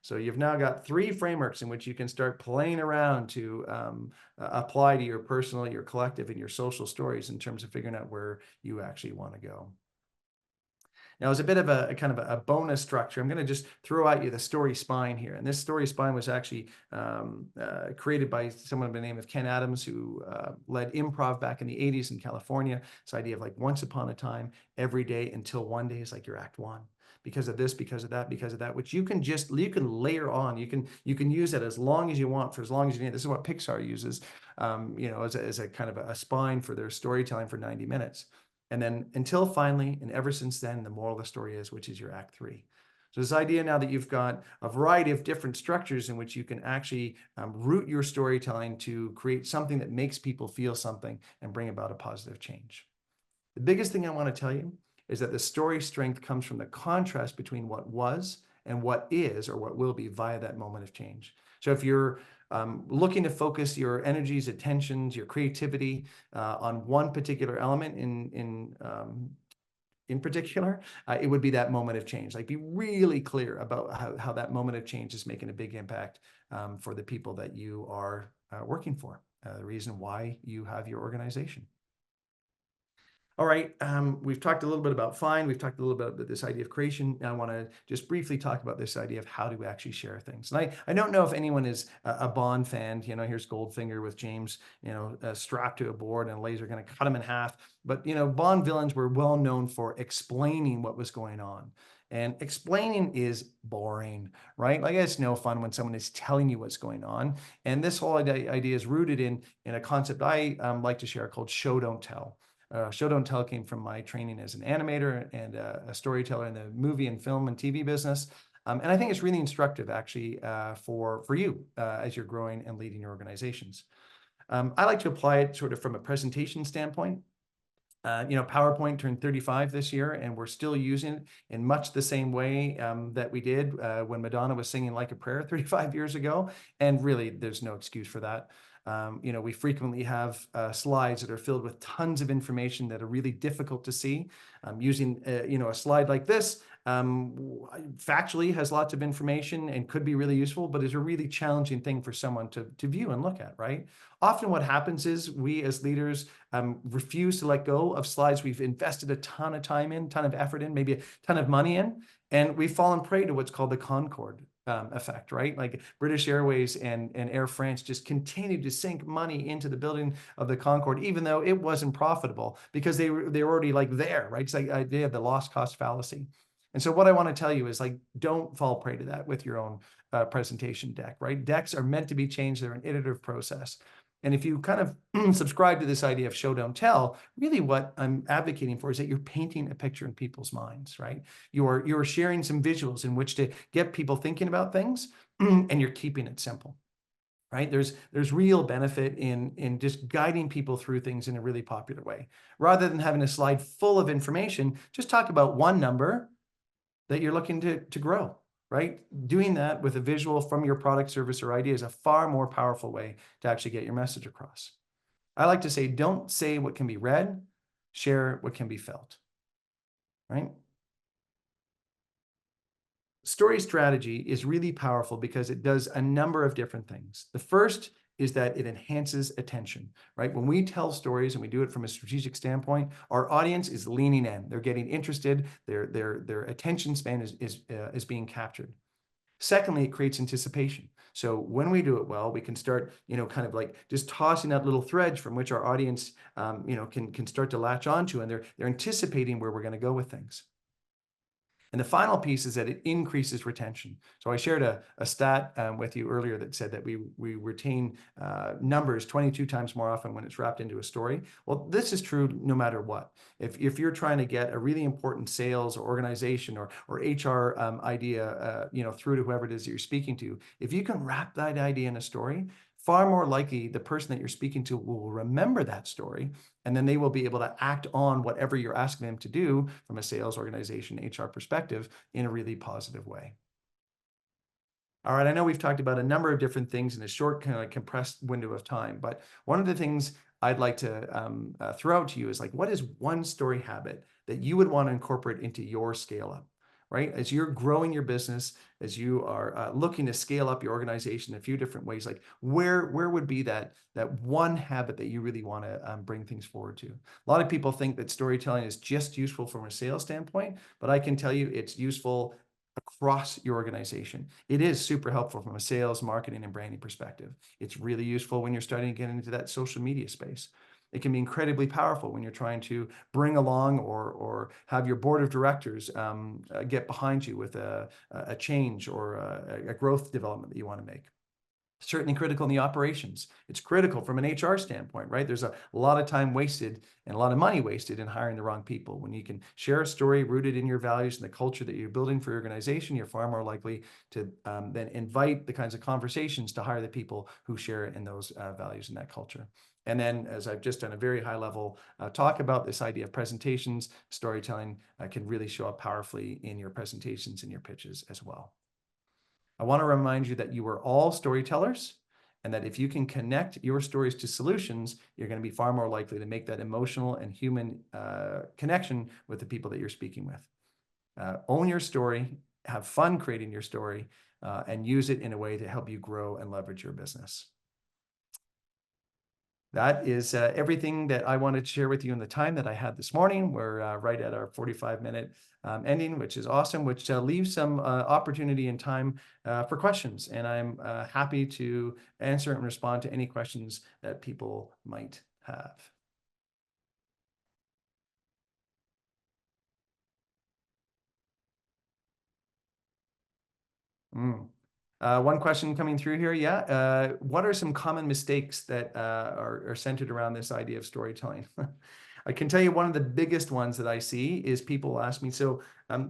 So you've now got 3 frameworks in which you can start playing around to apply to your personal, your collective, and your social stories in terms of figuring out where you actually want to go. Now, as a bit of a kind of a bonus structure, I'm going to just throw at you the story spine here. And this story spine was actually created by someone by the name of Ken Adams, who led improv back in the 80s in California. This idea of like once upon a time, every day until one day is like your act one. Because of this, because of that, which you can layer on. You can use it as long as you want, for as long as you need. This is what Pixar uses, as a kind of a spine for their storytelling for 90 minutes. And then until finally, and ever since then, the moral of the story is, which is your act 3. So this idea now that you've got a variety of different structures in which you can actually root your storytelling to create something that makes people feel something and bring about a positive change. The biggest thing I want to tell you is that the story strength comes from the contrast between what was and what is or what will be via that moment of change. So if you're looking to focus your energies, attentions, your creativity on one particular element in particular, it would be that moment of change. Like be really clear about how that moment of change is making a big impact for the people that you are working for, the reason why you have your organization. All right, we've talked a little bit about find. We've talked a little bit about this idea of creation. Now I want to just briefly talk about this idea of how do we actually share things. And I don't know if anyone is a Bond fan. Here's Goldfinger with James, strapped to a board and a laser going to cut him in half. But, Bond villains were well known for explaining what was going on. And explaining is boring, right? Like it's no fun when someone is telling you what's going on. And this whole idea is rooted in a concept I like to share called show, don't tell. Show Don't Tell came from my training as an animator and a storyteller in the movie and film and TV business. And I think it's really instructive actually for you as you're growing and leading your organizations. I like to apply it sort of from a presentation standpoint. PowerPoint turned 35 this year, and we're still using it in much the same way that we did when Madonna was singing Like a Prayer 35 years ago. And really, there's no excuse for that. We frequently have slides that are filled with tons of information that are really difficult to see. Using, a slide like this factually has lots of information and could be really useful, but is a really challenging thing for someone to view and look at, right? Often what happens is we as leaders refuse to let go of slides we've invested a ton of time in, ton of effort in, maybe a ton of money in, and we've fallen prey to what's called the Concorde effect, right? Like British Airways and Air France just continued to sink money into the building of the Concorde, even though it wasn't profitable because they were already like there, right? It's like they had the lost cost fallacy. And so what I want to tell you is like, don't fall prey to that with your own presentation deck, right? Decks are meant to be changed. They're an iterative process. And if you kind of subscribe to this idea of show, don't tell, really what I'm advocating for is that you're painting a picture in people's minds, right? You're sharing some visuals in which to get people thinking about things, and you're keeping it simple, right? There's real benefit in just guiding people through things in a really popular way. Rather than having a slide full of information, just talk about one number that you're looking to grow, right? Doing that with a visual from your product, service, or idea is a far more powerful way to actually get your message across. I like to say, don't say what can be read, share what can be felt, right? Story strategy is really powerful because it does a number of different things. The first is that it enhances attention, right? When we tell stories and we do it from a strategic standpoint, our audience is leaning in. They're getting interested. Their attention span is being captured. Secondly, it creates anticipation. So when we do it well, we can start, kind of like just tossing out little threads from which our audience, can start to latch onto, and they're anticipating where we're going to go with things. And the final piece is that it increases retention. So I shared a stat with you earlier that said that we retain numbers 22 times more often when it's wrapped into a story. Well, this is true no matter what. If you're trying to get a really important sales or organization or HR idea, through to whoever it is that you're speaking to, if you can wrap that idea in a story, far more likely the person that you're speaking to will remember that story, and then they will be able to act on whatever you're asking them to do from a sales organization, HR perspective in a really positive way. All right, I know we've talked about a number of different things in a short, kind of compressed window of time, but one of the things I'd like to throw out to you is like, what is one story habit that you would want to incorporate into your scale up? Right? As you're growing your business, as you are looking to scale up your organization in a few different ways, like where would be that one habit that you really want to bring things forward to? A lot of people think that storytelling is just useful from a sales standpoint, but I can tell you it's useful across your organization. It is super helpful from a sales, marketing, and branding perspective. It's really useful when you're starting to get into that social media space. It can be incredibly powerful when you're trying to bring along or have your board of directors get behind you with a change or a growth development that you want to make. Certainly critical in the operations. It's critical from an HR standpoint, right? There's a lot of time wasted and a lot of money wasted in hiring the wrong people. When you can share a story rooted in your values and the culture that you're building for your organization, you're far more likely to then invite the kinds of conversations to hire the people who share in those values and that culture. And then, as I've just done a very high level talk about this idea of presentations, storytelling can really show up powerfully in your presentations and your pitches as well. I want to remind you that you are all storytellers, and that if you can connect your stories to solutions, you're going to be far more likely to make that emotional and human connection with the people that you're speaking with. Own your story, have fun creating your story, and use it in a way to help you grow and leverage your business. That is everything that I wanted to share with you in the time that I had this morning. We're right at our 45-minute ending, which is awesome, which leaves some opportunity and time for questions. And I'm happy to answer and respond to any questions that people might have. One question coming through here. Yeah. What are some common mistakes that are centered around this idea of storytelling? I can tell you one of the biggest ones that I see is people ask me, so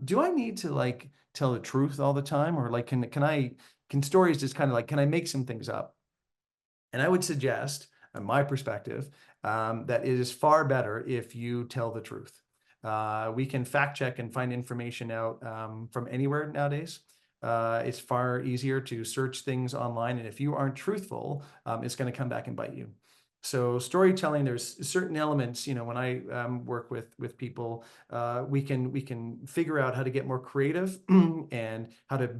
do I need to like tell the truth all the time? Or like, can stories just kind of like, can I make some things up? And I would suggest, in my perspective, that it is far better if you tell the truth. We can fact check and find information out from anywhere nowadays. It's far easier to search things online, and if you aren't truthful, it's going to come back and bite you. So storytelling, there's certain elements, when I work with people, we can figure out how to get more creative and how to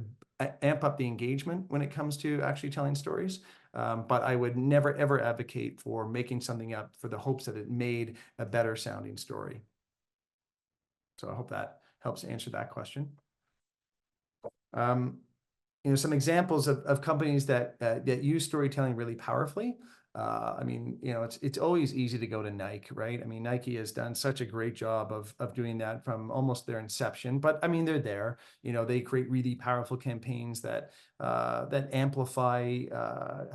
amp up the engagement when it comes to actually telling stories. But I would never, ever advocate for making something up for the hopes that it made a better sounding story. So I hope that helps answer that question. Some examples of companies that use storytelling really powerfully. I mean, it's always easy to go to Nike, right? I mean, Nike has done such a great job of doing that from almost their inception. But I mean, they're there. They create really powerful campaigns that amplify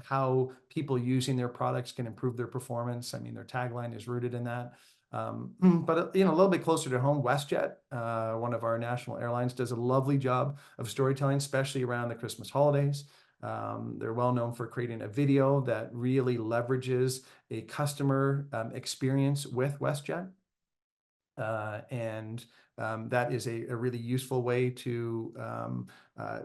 how people using their products can improve their performance. I mean, their tagline is rooted in that. But a little bit closer to home, WestJet, one of our national airlines, does a lovely job of storytelling, especially around the Christmas holidays. They're well known for creating a video that really leverages a customer experience with WestJet. And that is a really useful way to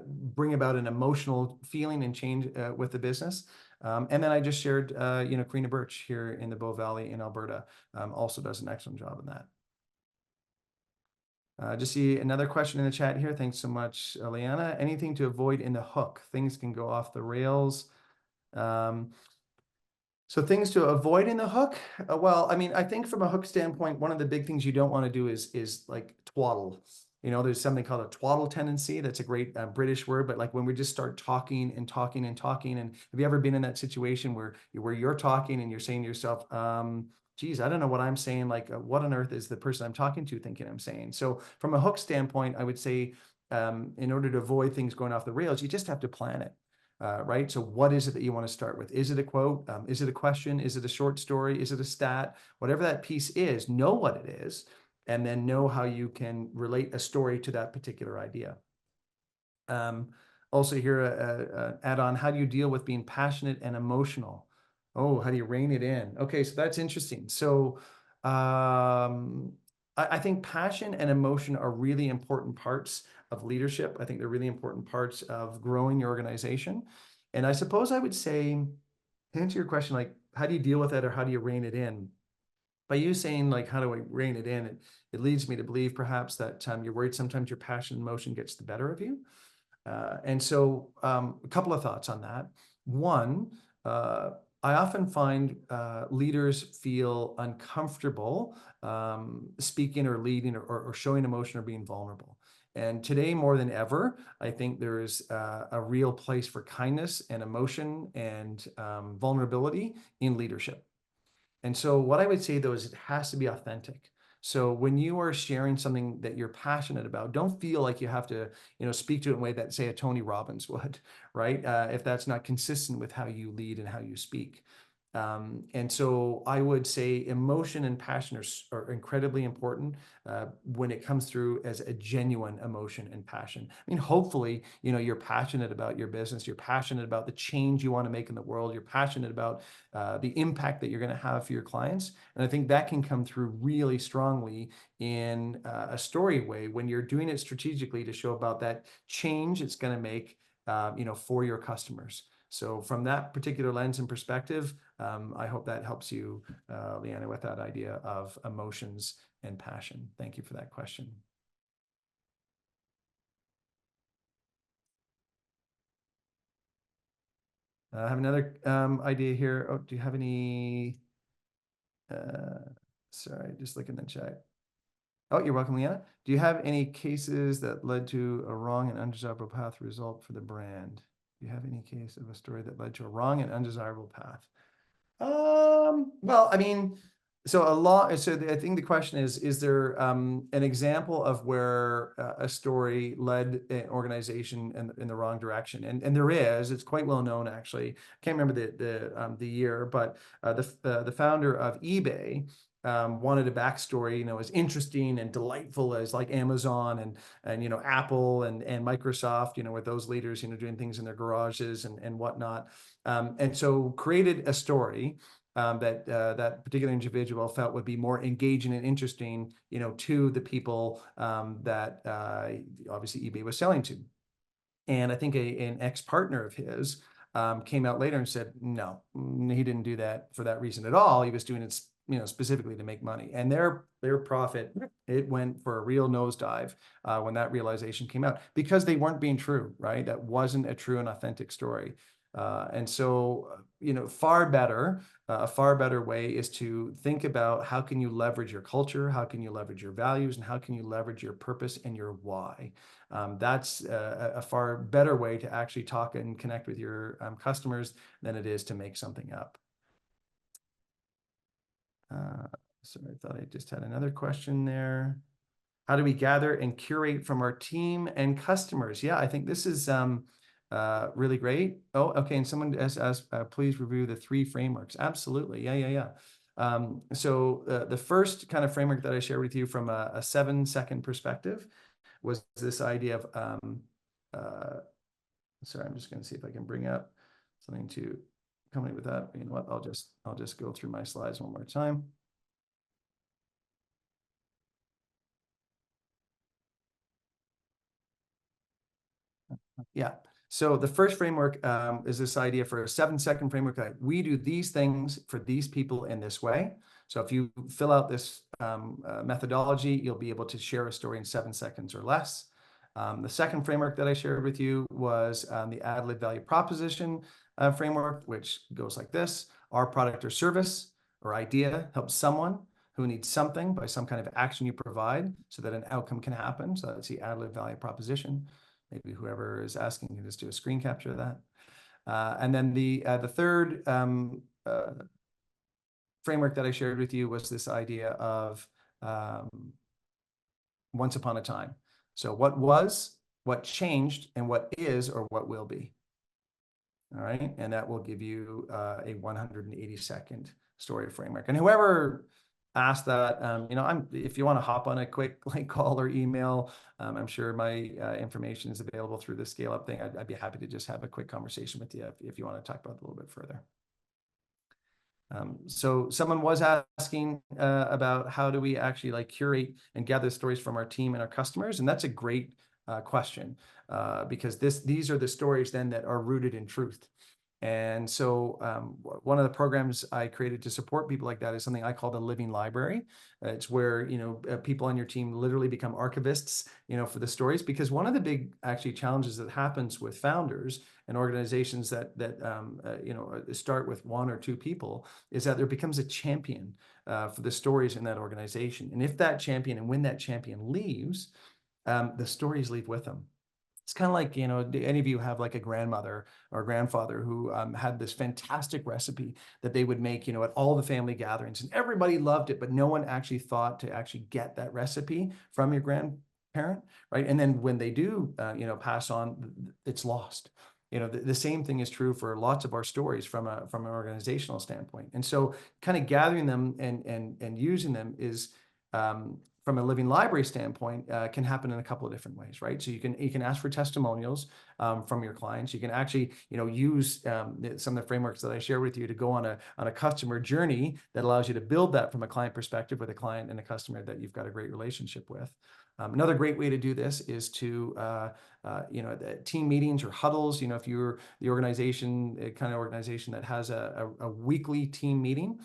bring about an emotional feeling and change with the business. And then I just shared, Karina Birch here in the Bow Valley in Alberta also does an excellent job in that. Just see another question in the chat here. Thanks so much, Leanna. Anything to avoid in the hook? Things can go off the rails. So things to avoid in the hook. Well, I mean, I think from a hook standpoint, one of the big things you don't want to do is like twaddle. There's something called a twaddle tendency. That's a great British word, but like when we just start talking and talking and talking, and have you ever been in that situation where you're talking and you're saying to yourself, geez, I don't know what I'm saying. Like, what on earth is the person I'm talking to thinking I'm saying? So from a hook standpoint, I would say, in order to avoid things going off the rails, you just have to plan it. Right? So what is it that you want to start with? Is it a quote? Is it a question? Is it a short story? Is it a stat? Whatever that piece is, know what it is, and then know how you can relate a story to that particular idea. Also here, add on, how do you deal with being passionate and emotional? Oh, how do you rein it in? Okay, so that's interesting. So I think passion and emotion are really important parts of leadership. I think they're really important parts of growing your organization. And I suppose I would say, to answer your question, like, how do you deal with it or how do you rein it in? By you saying, like, how do I rein it in? It leads me to believe perhaps that you're worried sometimes your passion and emotion gets the better of you. And so a couple of thoughts on that. One, I often find leaders feel uncomfortable speaking or leading or showing emotion or being vulnerable. And today, more than ever, I think there is a real place for kindness and emotion and vulnerability in leadership. And so what I would say though is it has to be authentic. So when you are sharing something that you're passionate about, don't feel like you have to, speak to it in a way that, say, a Tony Robbins would, right? If that's not consistent with how you lead and how you speak. And so I would say emotion and passion are incredibly important when it comes through as a genuine emotion and passion. I mean, hopefully, you're passionate about your business, you're passionate about the change you want to make in the world, you're passionate about the impact that you're going to have for your clients. And I think that can come through really strongly in a story way when you're doing it strategically to show about that change it's going to make, for your customers. So from that particular lens and perspective, I hope that helps you, Leanna, with that idea of emotions and passion. Thank you for that question. I have another idea here. Oh, do you have any? Sorry, just looking in the chat. Oh, you're welcome, Leanna. Do you have any cases that led to a wrong and undesirable path result for the brand? Do you have any case of a story that led to a wrong and undesirable path? Well, I mean, so I think the question is there an example of where a story led an organization in the wrong direction? And there is. It's quite well known, actually. I can't remember the year, but the founder of eBay wanted a backstory, as interesting and delightful as like Amazon and Apple and Microsoft, with those leaders, doing things in their garages and whatnot. And so created a story that particular individual felt would be more engaging and interesting, to the people that obviously eBay was selling to. And I think an ex-partner of his came out later and said, no, he didn't do that for that reason at all. He was doing it, specifically to make money. And their profit, it went for a real nosedive when that realization came out because they weren't being true, right? That wasn't a true and authentic story. And so, a far better way is to think about how can you leverage your culture, how can you leverage your values, and how can you leverage your purpose and your why. That's a far better way to actually talk and connect with your customers than it is to make something up. Sorry, I thought I just had another question there. How do we gather and curate from our team and customers? Yeah, I think this is really great. Oh, okay. And someone has asked, please review the 3 frameworks. Absolutely. Yeah. So the first kind of framework that I shared with you from a 7-second perspective was this idea of, sorry, I'm just going to see if I can bring up something to accompany with that. You know what? I'll just go through my slides one more time. Yeah. So the first framework is this idea for a 7-second framework that we do these things for these people in this way. So if you fill out this methodology, you'll be able to share a story in 7 seconds or less. The second framework that I shared with you was the ad-lib value proposition framework, which goes like this. Our product or service or idea helps someone who needs something by some kind of action you provide so that an outcome can happen. So that's the ad-lib value proposition. Maybe whoever is asking can just do a screen capture of that. And then the third framework that I shared with you was this idea of once upon a time. So what was, what changed, and what is or what will be. All right. And that will give you a 180-second story framework. And whoever asked that, you know, if you want to hop on a quick call or email, I'm sure my information is available through the Scale Up thing. I'd be happy to just have a quick conversation with you if you want to talk about it a little bit further. So someone was asking about how do we actually curate and gather stories from our team and our customers, and that's a great question because these are the stories then that are rooted in truth. And so one of the programs I created to support people like that is something I call the living library. It's where, you know, people on your team literally become archivists, you know, for the stories, because one of the big actually challenges that happens with founders and organizations that you know, start with 1 or 2 people is that there becomes a champion for the stories in that organization. And if that champion and when that champion leaves, the stories leave with them. It's kind of like, you know, do any of you have like a grandmother or grandfather who had this fantastic recipe that they would make, you know, at all the family gatherings, and everybody loved it, but no one actually thought to actually get that recipe from your grandparent, right? And then when they do, you know, pass on, it's lost. You know, the same thing is true for lots of our stories from an organizational standpoint. And so kind of gathering them and using them is, from a living library standpoint, can happen in a couple of different ways, right? So you can ask for testimonials from your clients. You can actually, you know, use some of the frameworks that I share with you to go on a customer journey that allows you to build that from a client perspective with a client and a customer that you've got a great relationship with. Another great way to do this is to, you know, team meetings or huddles. You know, if you're the organization, kind of organization that has a weekly team meeting,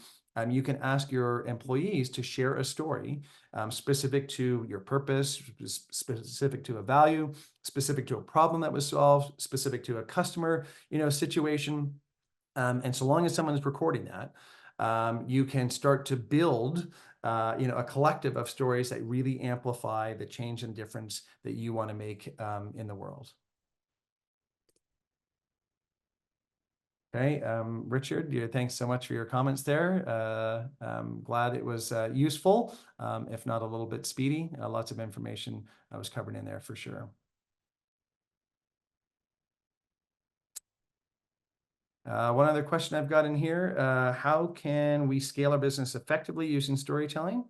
you can ask your employees to share a story specific to your purpose, specific to a value, specific to a problem that was solved, specific to a customer, you know, situation. And so long as someone is recording that, you can start to build, you know, a collective of stories that really amplify the change and difference that you want to make in the world. Okay, Richard, thanks so much for your comments there. I'm glad it was useful, if not a little bit speedy. Lots of information I was covered in there for sure. One other question I've got in here, how can we scale our business effectively using storytelling?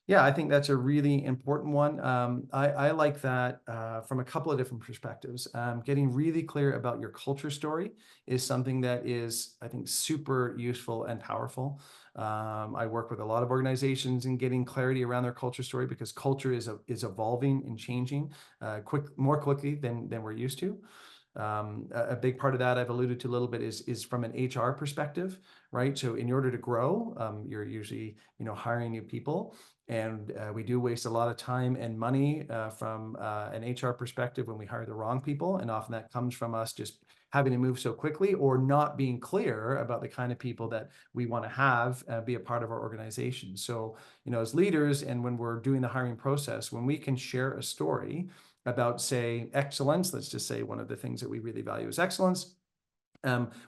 Yeah, I think that's a really important one. I like that from a couple of different perspectives. Getting really clear about your culture story is something that is, I think, super useful and powerful. I work with a lot of organizations in getting clarity around their culture story because culture is evolving and changing more quickly than we're used to. A big part of that I've alluded to a little bit is from an HR perspective, right? So in order to grow, you're usually, you know, hiring new people. And we do waste a lot of time and money from an HR perspective when we hire the wrong people. And often that comes from us just having to move so quickly or not being clear about the kind of people that we want to have be a part of our organization. So, you know, as leaders and when we're doing the hiring process, when we can share a story about, say, excellence, let's just say one of the things that we really value is excellence.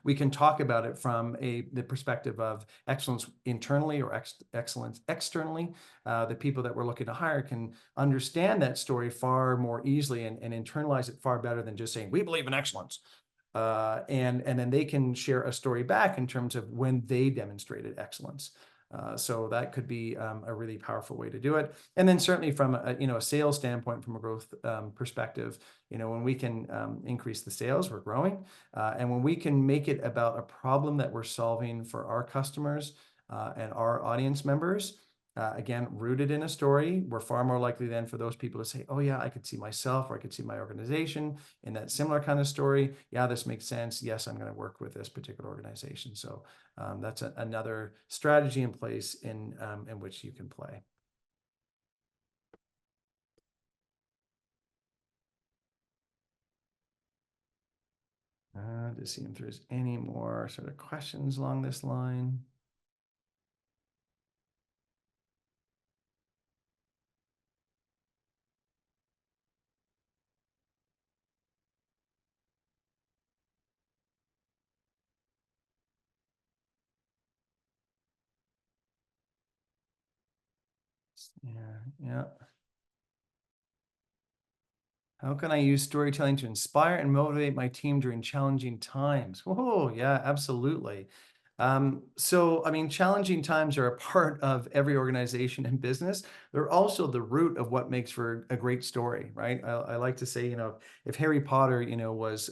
We can talk about it from the perspective of excellence internally or excellence externally. The people that we're looking to hire can understand that story far more easily and internalize it far better than just saying, we believe in excellence. And then they can share a story back in terms of when they demonstrated excellence. So that could be a really powerful way to do it. And then certainly from a sales standpoint, from a growth perspective, when we can increase the sales, we're growing. And when we can make it about a problem that we're solving for our customers and our audience members, again, rooted in a story, we're far more likely then for those people to say, oh yeah, I could see myself, or I could see my organization in that similar kind of story. Yeah, this makes sense. Yes, I'm going to work with this particular organization. So that's another strategy in place in which you can play. To see if there's any more sort of questions along this line. Yeah. How can I use storytelling to inspire and motivate my team during challenging times? Oh, yeah, absolutely. So, I mean, challenging times are a part of every organization and business. They're also the root of what makes for a great story, right? I like to say, if Harry Potter, was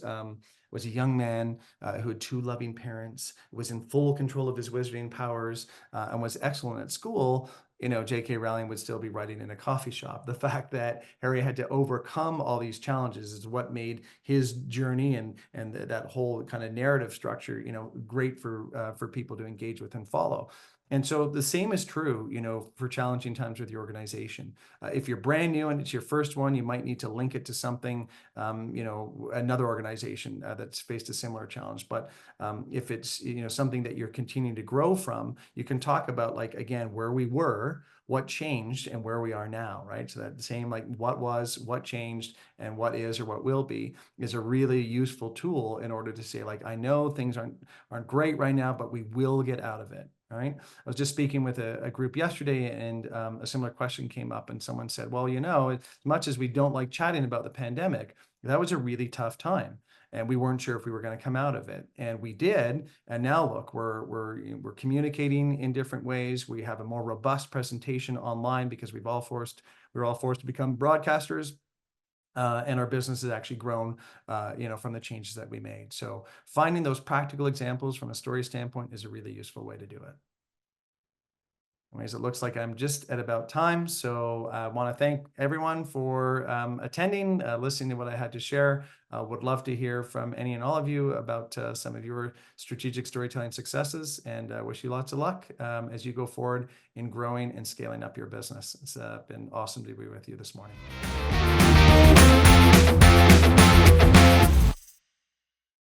a young man who had two loving parents, was in full control of his wizarding powers, and was excellent at school, J.K. Rowling would still be writing in a coffee shop. The fact that Harry had to overcome all these challenges is what made his journey and that whole kind of narrative structure, great for people to engage with and follow. And so the same is true, for challenging times with your organization. If you're brand new and it's your first one, you might need to link it to something, another organization that's faced a similar challenge. But if it's something that you're continuing to grow from, you can talk about, like, again, where we were, what changed, and where we are now, right? So that same, like, what was, what changed, and what is or what will be is a really useful tool in order to say, like, I know things aren't great right now, but we will get out of it. Right. I was just speaking with a group yesterday, and a similar question came up, and someone said, well, as much as we don't like chatting about the pandemic, that was a really tough time. And we weren't sure if we were going to come out of it. And we did. And now look, we're communicating in different ways. We have a more robust presentation online because we're all forced to become broadcasters. And our business has actually grown, from the changes that we made. So finding those practical examples from a story standpoint is a really useful way to do it. Anyways, it looks like I'm just at about time. So I want to thank everyone for attending, listening to what I had to share. Would love to hear from any and all of you about some of your strategic storytelling successes, and wish you lots of luck as you go forward in growing and scaling up your business. It's been awesome to be with you this morning.